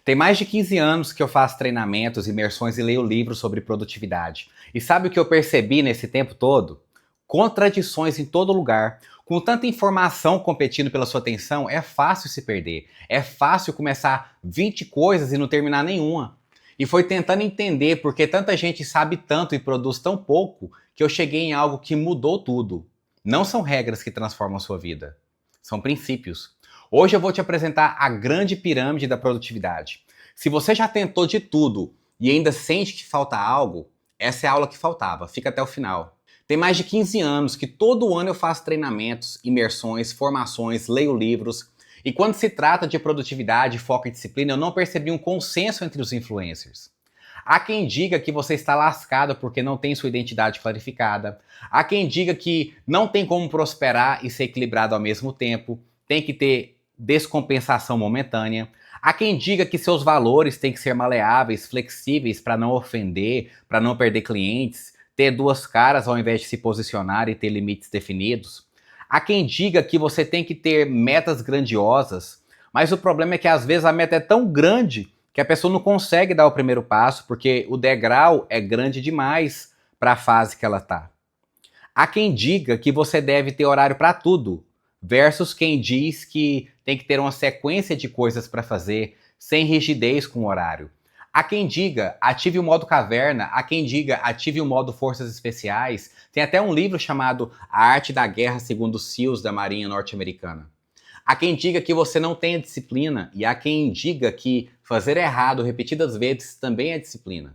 Tem mais de 15 anos que eu faço treinamentos, imersões e leio livros sobre produtividade. E sabe o que eu percebi nesse tempo todo? Contradições em todo lugar. Com tanta informação competindo pela sua atenção, é fácil se perder. É fácil começar 20 coisas e não terminar nenhuma. E foi tentando entender por que tanta gente sabe tanto e produz tão pouco que eu cheguei em algo que mudou tudo. Não são regras que transformam a sua vida, são princípios. Hoje eu vou te apresentar a grande pirâmide da produtividade. Se você já tentou de tudo e ainda sente que falta algo, essa é a aula que faltava. Fica até o final. Tem mais de 15 anos que todo ano eu faço treinamentos, imersões, formações, leio livros. E quando se trata de produtividade, foco e disciplina, eu não percebi um consenso entre os influencers. Há quem diga que você está lascado porque não tem sua identidade clarificada. Há quem diga que não tem como prosperar e ser equilibrado ao mesmo tempo. Tem que ter descompensação momentânea. Há quem diga que seus valores têm que ser maleáveis, flexíveis para não ofender, para não perder clientes, ter duas caras ao invés de se posicionar e ter limites definidos. Há quem diga que você tem que ter metas grandiosas, mas o problema é que às vezes a meta é tão grande que a pessoa não consegue dar o primeiro passo porque o degrau é grande demais para a fase que ela está. Há quem diga que você deve ter horário para tudo, versus quem diz que tem que ter uma sequência de coisas para fazer, sem rigidez com o horário. Há quem diga, ative o modo caverna, há quem diga, ative o modo forças especiais. Tem até um livro chamado A Arte da Guerra segundo os SEALs da Marinha Norte-Americana. Há quem diga que você não tenha disciplina e há quem diga que fazer errado repetidas vezes também é disciplina.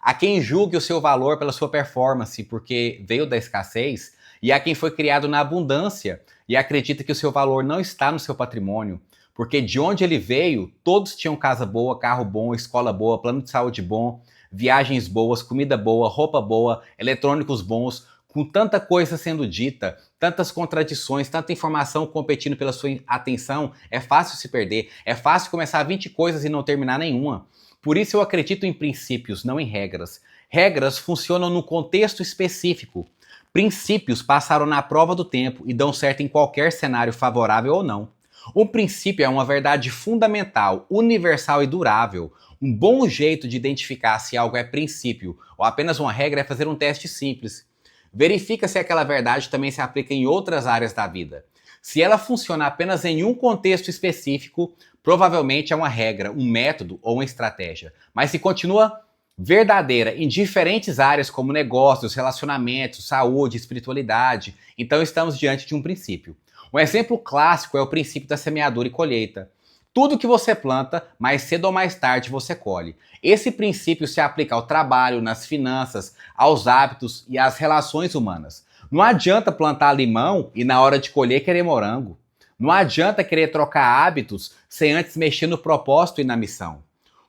Há quem julgue o seu valor pela sua performance porque veio da escassez e há quem foi criado na abundância e acredita que o seu valor não está no seu patrimônio, porque de onde ele veio, todos tinham casa boa, carro bom, escola boa, plano de saúde bom, viagens boas, comida boa, roupa boa, eletrônicos bons, com tanta coisa sendo dita, tantas contradições, tanta informação competindo pela sua atenção, é fácil se perder, é fácil começar 20 coisas e não terminar nenhuma. Por isso eu acredito em princípios, não em regras. Regras funcionam no contexto específico. Princípios passaram na prova do tempo e dão certo em qualquer cenário favorável ou não. Um princípio é uma verdade fundamental, universal e durável. Um bom jeito de identificar se algo é princípio ou apenas uma regra é fazer um teste simples. Verifica se aquela verdade também se aplica em outras áreas da vida. Se ela funciona apenas em um contexto específico, provavelmente é uma regra, um método ou uma estratégia. Mas se continua verdadeira em diferentes áreas como negócios, relacionamentos, saúde, espiritualidade, então estamos diante de um princípio. Um exemplo clássico é o princípio da semeadura e colheita. Tudo que você planta, mais cedo ou mais tarde você colhe. Esse princípio se aplica ao trabalho, nas finanças, aos hábitos e às relações humanas. Não adianta plantar limão e na hora de colher querer morango. Não adianta querer trocar hábitos sem antes mexer no propósito e na missão.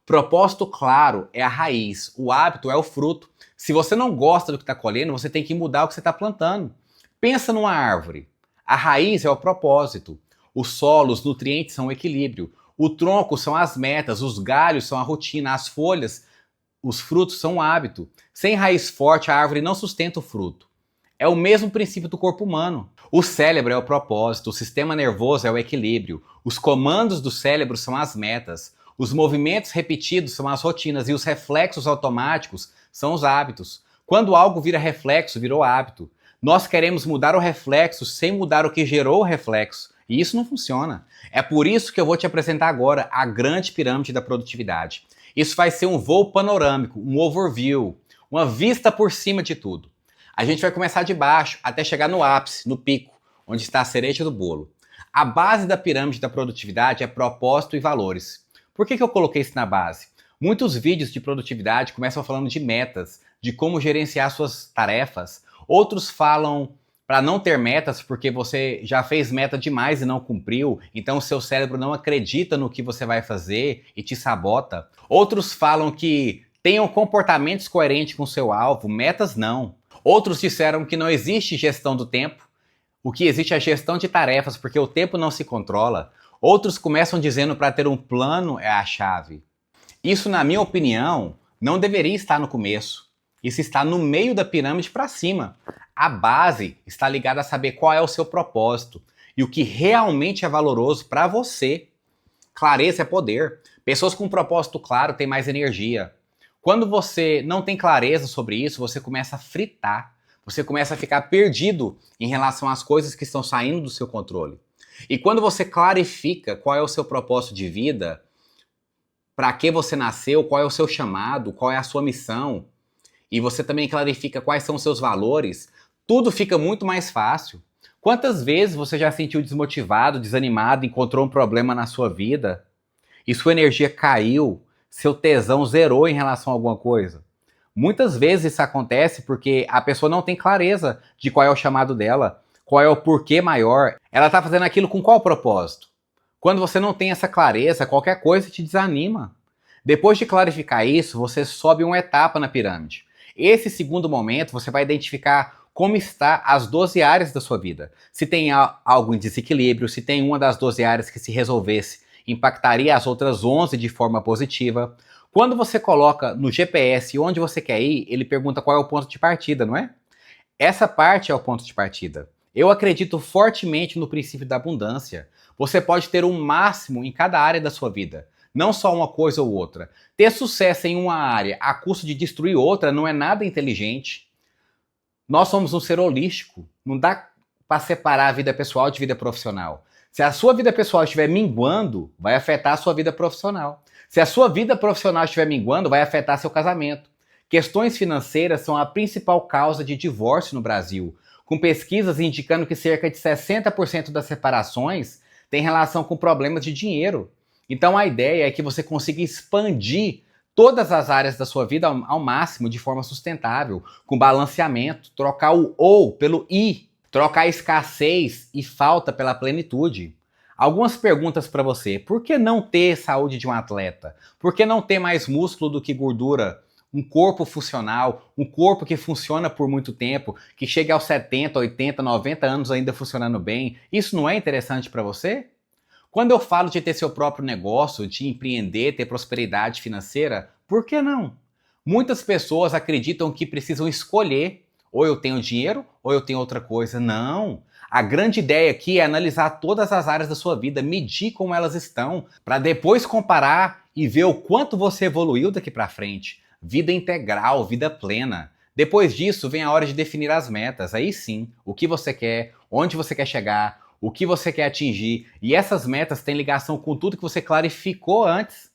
Propósito claro é a raiz, o hábito é o fruto. Se você não gosta do que está colhendo, você tem que mudar o que você está plantando. Pensa numa árvore. A raiz é o propósito. O solo, os nutrientes são o equilíbrio. O tronco são as metas, os galhos são a rotina, as folhas, os frutos são o hábito. Sem raiz forte, a árvore não sustenta o fruto. É o mesmo princípio do corpo humano. O cérebro é o propósito, o sistema nervoso é o equilíbrio. Os comandos do cérebro são as metas. Os movimentos repetidos são as rotinas e os reflexos automáticos são os hábitos. Quando algo vira reflexo, virou hábito. Nós queremos mudar o reflexo sem mudar o que gerou o reflexo. E isso não funciona. É por isso que eu vou te apresentar agora a grande pirâmide da produtividade. Isso vai ser um voo panorâmico, um overview, uma vista por cima de tudo. A gente vai começar de baixo até chegar no ápice, no pico, onde está a cereja do bolo. A base da pirâmide da produtividade é propósito e valores. Por que eu coloquei isso na base? Muitos vídeos de produtividade começam falando de metas, de como gerenciar suas tarefas. Outros falam para não ter metas porque você já fez meta demais e não cumpriu, então o seu cérebro não acredita no que você vai fazer e te sabota. Outros falam que tenham comportamentos coerentes com o seu alvo, metas não. Outros disseram que não existe gestão do tempo, o que existe é a gestão de tarefas porque o tempo não se controla. Outros começam dizendo para ter um plano é a chave. Isso, na minha opinião, não deveria estar no começo. Isso está no meio da pirâmide para cima. A base está ligada a saber qual é o seu propósito e o que realmente é valoroso para você. Clareza é poder. Pessoas com um propósito claro têm mais energia. Quando você não tem clareza sobre isso, você começa a fritar. Você começa a ficar perdido em relação às coisas que estão saindo do seu controle. E quando você clarifica qual é o seu propósito de vida, para que você nasceu, qual é o seu chamado, qual é a sua missão, e você também clarifica quais são os seus valores, tudo fica muito mais fácil. Quantas vezes você já se sentiu desmotivado, desanimado, encontrou um problema na sua vida e sua energia caiu, seu tesão zerou em relação a alguma coisa? Muitas vezes isso acontece porque a pessoa não tem clareza de qual é o chamado dela, qual é o porquê maior. Ela está fazendo aquilo com qual propósito? Quando você não tem essa clareza, qualquer coisa te desanima. Depois de clarificar isso, você sobe uma etapa na pirâmide. Esse segundo momento, você vai identificar como está as 12 áreas da sua vida. Se tem algo em desequilíbrio, se tem uma das 12 áreas que se resolvesse, impactaria as outras 11 de forma positiva. Quando você coloca no GPS onde você quer ir, ele pergunta qual é o ponto de partida, não é? Essa parte é o ponto de partida. Eu acredito fortemente no princípio da abundância. Você pode ter o máximo em cada área da sua vida, não só uma coisa ou outra. Ter sucesso em uma área a custo de destruir outra não é nada inteligente. Nós somos um ser holístico. Não dá para separar a vida pessoal de vida profissional. Se a sua vida pessoal estiver minguando, vai afetar a sua vida profissional. Se a sua vida profissional estiver minguando, vai afetar seu casamento. Questões financeiras são a principal causa de divórcio no Brasil, com pesquisas indicando que cerca de 60% das separações têm relação com problemas de dinheiro. Então a ideia é que você consiga expandir todas as áreas da sua vida ao máximo de forma sustentável, com balanceamento, trocar o ou pelo i, trocar escassez e falta pela plenitude. Algumas perguntas para você. Por que não ter saúde de um atleta? Por que não ter mais músculo do que gordura? Um corpo funcional, um corpo que funciona por muito tempo, que chega aos 70, 80, 90 anos ainda funcionando bem. Isso não é interessante para você? Quando eu falo de ter seu próprio negócio, de empreender, ter prosperidade financeira, por que não? Muitas pessoas acreditam que precisam escolher, ou eu tenho dinheiro, ou eu tenho outra coisa. Não! A grande ideia aqui é analisar todas as áreas da sua vida, medir como elas estão, para depois comparar e ver o quanto você evoluiu daqui para frente. Vida integral, vida plena. Depois disso, vem a hora de definir as metas. Aí sim, o que você quer, onde você quer chegar, o que você quer atingir, e essas metas têm ligação com tudo que você clarificou antes.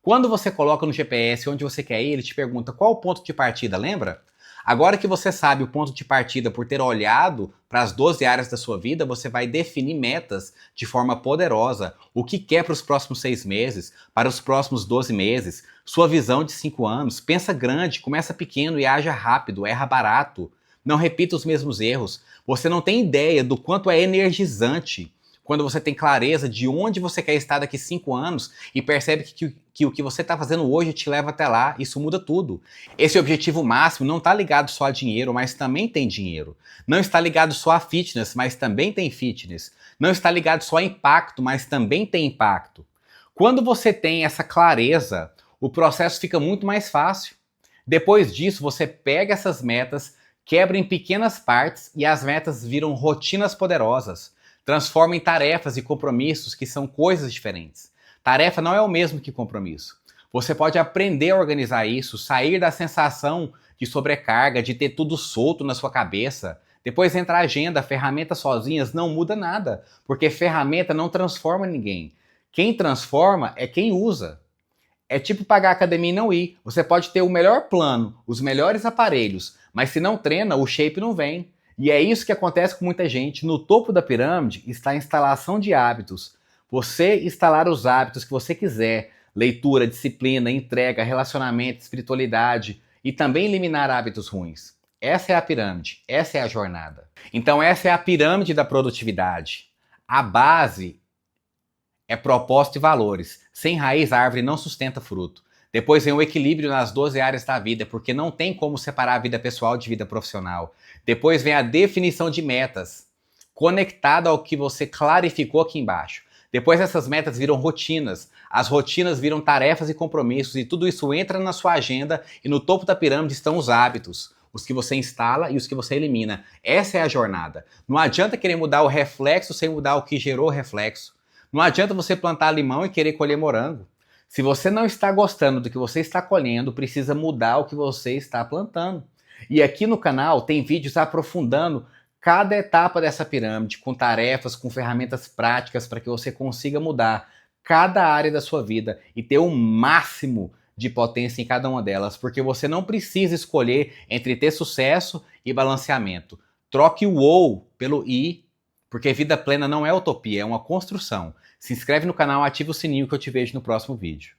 Quando você coloca no GPS onde você quer ir, ele te pergunta qual o ponto de partida, lembra? Agora que você sabe o ponto de partida por ter olhado para as 12 áreas da sua vida, você vai definir metas de forma poderosa. O que quer para os próximos 6 meses, para os próximos 12 meses, sua visão de 5 anos. Pensa grande, começa pequeno e haja rápido, erra barato. Não repita os mesmos erros. Você não tem ideia do quanto é energizante quando você tem clareza de onde você quer estar daqui 5 anos e percebe que o que você está fazendo hoje te leva até lá. Isso muda tudo. Esse objetivo máximo não está ligado só a dinheiro, mas também tem dinheiro. Não está ligado só a fitness, mas também tem fitness. Não está ligado só a impacto, mas também tem impacto. Quando você tem essa clareza, o processo fica muito mais fácil. Depois disso, você pega essas metas, quebra em pequenas partes e as metas viram rotinas poderosas. Transforma em tarefas e compromissos que são coisas diferentes. Tarefa não é o mesmo que compromisso. Você pode aprender a organizar isso, sair da sensação de sobrecarga, de ter tudo solto na sua cabeça. Depois entra a agenda, ferramentas sozinhas não muda nada, porque ferramenta não transforma ninguém. Quem transforma é quem usa. É tipo pagar a academia e não ir. Você pode ter o melhor plano, os melhores aparelhos, mas se não treina, o shape não vem. E é isso que acontece com muita gente. No topo da pirâmide está a instalação de hábitos. Você instalar os hábitos que você quiser, leitura, disciplina, entrega, relacionamento, espiritualidade e também eliminar hábitos ruins. Essa é a pirâmide, essa é a jornada. Então essa é a pirâmide da produtividade. A base é propósito e valores. Sem raiz, a árvore não sustenta fruto. Depois vem o equilíbrio nas 12 áreas da vida, porque não tem como separar a vida pessoal de vida profissional. Depois vem a definição de metas, conectada ao que você clarificou aqui embaixo. Depois essas metas viram rotinas, as rotinas viram tarefas e compromissos, e tudo isso entra na sua agenda, e no topo da pirâmide estão os hábitos, os que você instala e os que você elimina. Essa é a jornada. Não adianta querer mudar o reflexo sem mudar o que gerou o reflexo. Não adianta você plantar limão e querer colher morango. Se você não está gostando do que você está colhendo, precisa mudar o que você está plantando. E aqui no canal tem vídeos aprofundando cada etapa dessa pirâmide, com tarefas, com ferramentas práticas para que você consiga mudar cada área da sua vida e ter o máximo de potência em cada uma delas, porque você não precisa escolher entre ter sucesso e balanceamento. Troque o ou pelo i, porque vida plena não é utopia, é uma construção. Se inscreve no canal, ativa o sininho que eu te vejo no próximo vídeo.